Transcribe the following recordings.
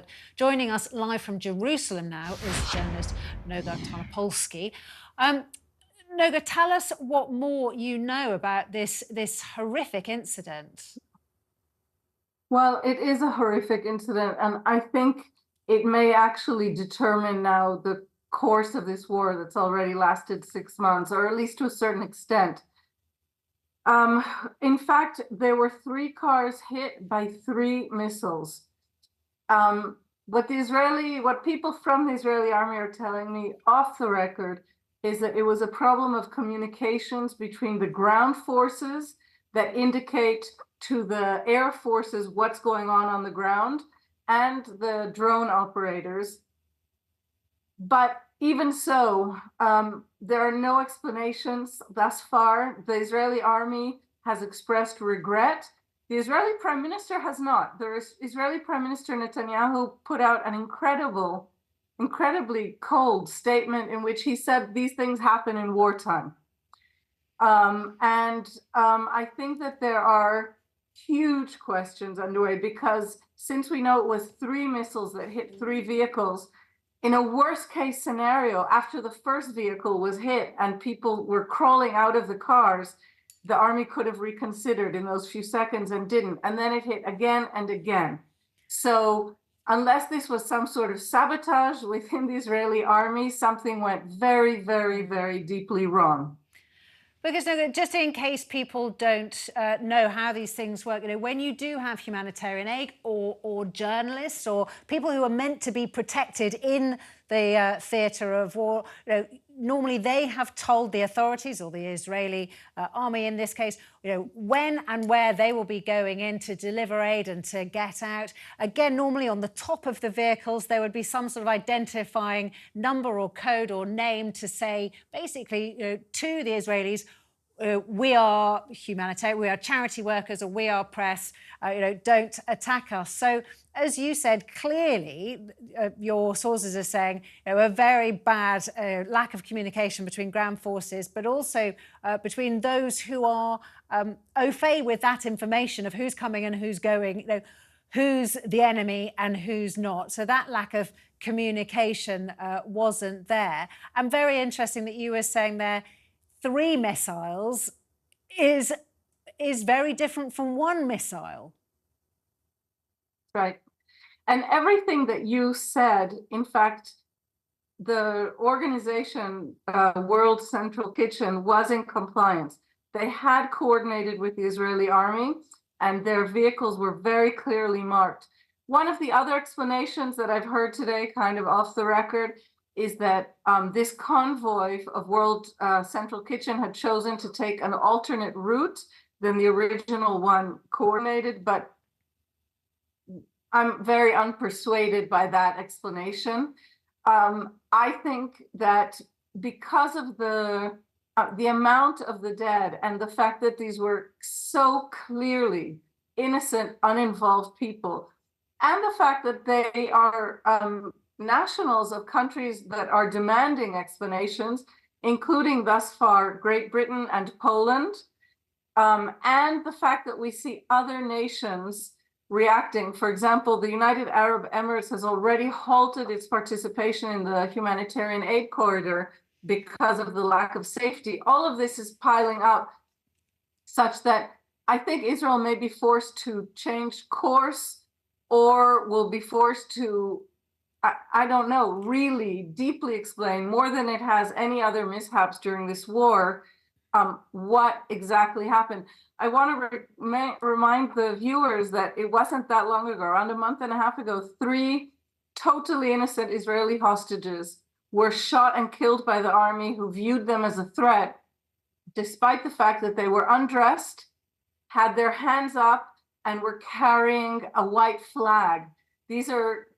But joining us live from Jerusalem now is journalist Noga Tarnopolsky. Noga, tell us what more you know about this horrific incident. Well, it is a horrific incident, and I think it may actually determine now the course of this war that's already lasted 6 months, or at least to a certain extent. In fact, there were 3 cars hit by 3 missiles. What people from the Israeli army are telling me off the record is that it was a problem of communications between the ground forces that indicate to the air forces what's going on the ground and the drone operators. But even so, there are no explanations thus far. The Israeli army has expressed regret. The Israeli Prime Minister has not. The Israeli Prime Minister Netanyahu put out an incredibly cold statement in which he said these things happen in wartime. I think that there are huge questions underway because since we know it was 3 missiles that hit 3 vehicles, in a worst case scenario, after the first vehicle was hit and people were crawling out of the cars, the army could have reconsidered in those few seconds and didn't. And then it hit again and again. So unless this was some sort of sabotage within the Israeli army, something went very, very, very deeply wrong. Because just in case people don't know how these things work, when you do have humanitarian aid or journalists or people who are meant to be protected in the theatre of war, normally they have told the authorities or the Israeli army in this case, when and where they will be going in to deliver aid and to get out. Again, normally on the top of the vehicles, there would be some sort of identifying number or code or name to say, basically, to the Israelis, we are humanitarian, we are charity workers, or we are press, don't attack us. So, as you said, clearly, your sources are saying a very bad lack of communication between ground forces, but also between those who are au fait with that information of who's coming and who's going, who's the enemy and who's not. So that lack of communication wasn't there. And very interesting that you were saying there, 3 missiles is very different from 1 missile. Right. And everything that you said, in fact, the organization, World Central Kitchen, was in compliance. They had coordinated with the Israeli army, and their vehicles were very clearly marked. One of the other explanations that I've heard today, kind of off the record, is that this convoy of World Central Kitchen had chosen to take an alternate route than the original one coordinated, but I'm very unpersuaded by that explanation. I think that because of the amount of the dead and the fact that these were so clearly innocent, uninvolved people, and the fact that they are nationals of countries that are demanding explanations, including thus far Great Britain and Poland, and the fact that we see other nations reacting. For example, the United Arab Emirates has already halted its participation in the humanitarian aid corridor because of the lack of safety. All of this is piling up such that I think Israel may be forced to change course or will be forced to, I don't know, really deeply explain, more than it has any other mishaps during this war, what exactly happened. I want to remind the viewers that it wasn't that long ago, around a month and a half ago, 3 totally innocent Israeli hostages were shot and killed by the army, who viewed them as a threat, despite the fact that they were undressed, had their hands up, and were carrying a white flag. These are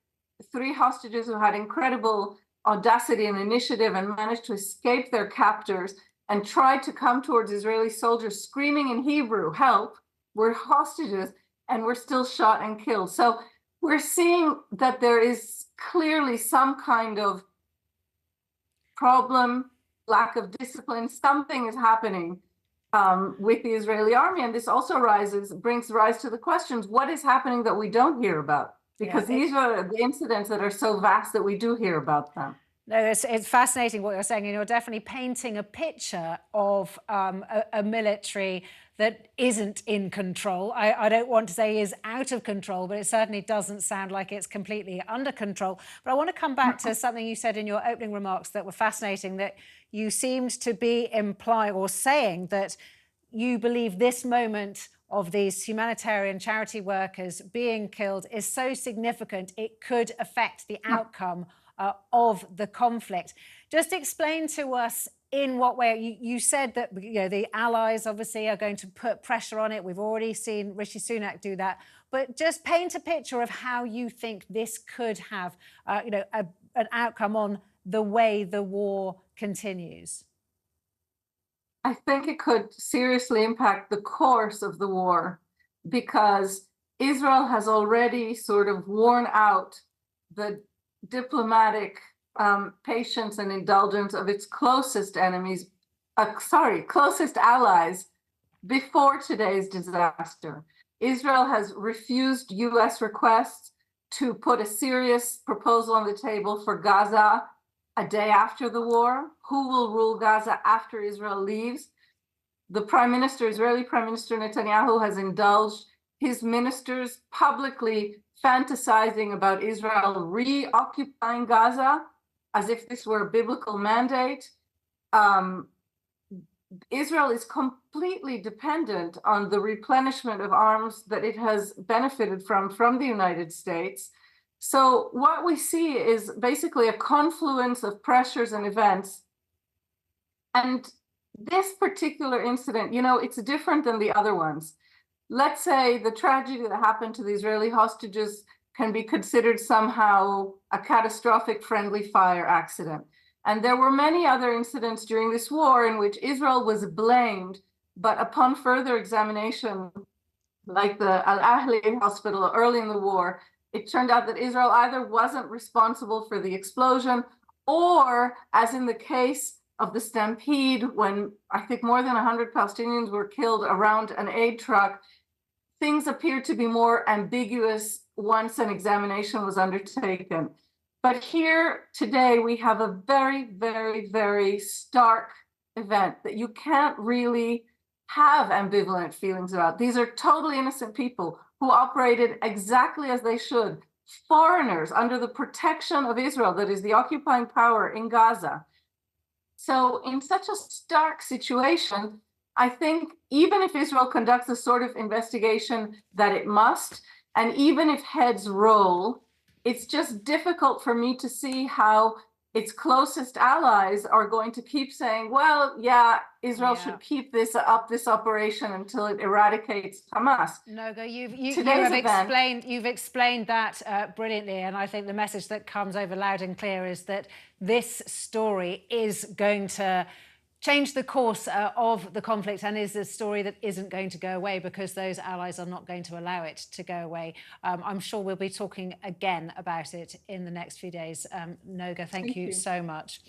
3 hostages who had incredible audacity and initiative and managed to escape their captors and tried to come towards Israeli soldiers screaming in Hebrew, help, were hostages, and were still shot and killed. So we're seeing that there is clearly some kind of problem, lack of discipline, something is happening with the Israeli army. And this also brings rise to the questions, what is happening that we don't hear about? because these are the incidents that are so vast that we do hear about them. No, it's fascinating what you're saying, and you're definitely painting a picture of a military that isn't in control. I don't want to say is out of control, but it certainly doesn't sound like it's completely under control. But I want to come back to something you said in your opening remarks that were fascinating, that you seemed to be implying or saying that you believe this moment of these humanitarian charity workers being killed is so significant it could affect the outcome of the conflict. Just explain to us in what way. You said that the allies obviously are going to put pressure on it. We've already seen Rishi Sunak do that. But just paint a picture of how you think this could have an outcome on the way the war continues. I think it could seriously impact the course of the war, because Israel has already sort of worn out the diplomatic patience and indulgence of its closest enemies, closest allies before today's disaster. Israel has refused US requests to put a serious proposal on the table for Gaza a day after the war. Who will rule Gaza after Israel leaves? The Israeli Prime Minister Netanyahu has indulged his ministers publicly fantasizing about Israel reoccupying Gaza as if this were a biblical mandate. Israel is completely dependent on the replenishment of arms that it has benefited from the United States. So what we see is basically a confluence of pressures and events. And this particular incident, it's different than the other ones. Let's say the tragedy that happened to the Israeli hostages can be considered somehow a catastrophic friendly fire accident. And there were many other incidents during this war in which Israel was blamed, but upon further examination, like the Al-Ahli hospital early in the war, it turned out that Israel either wasn't responsible for the explosion, or, as in the case of the stampede, when I think more than 100 Palestinians were killed around an aid truck, things appeared to be more ambiguous once an examination was undertaken. But here today, we have a very, very, very stark event that you can't really have ambivalent feelings about. These are totally innocent people who operated exactly as they should, foreigners under the protection of Israel, that is the occupying power in Gaza. So in such a stark situation, I think even if Israel conducts the sort of investigation that it must, and even if heads roll, it's just difficult for me to see how its closest allies are going to keep saying, well, yeah, Israel should keep this operation until it eradicates Hamas. Noga, you've explained that brilliantly, and I think the message that comes over loud and clear is that this story is going to change the course of the conflict, and is a story that isn't going to go away because those allies are not going to allow it to go away. I'm sure we'll be talking again about it in the next few days. Noga, thank you so much.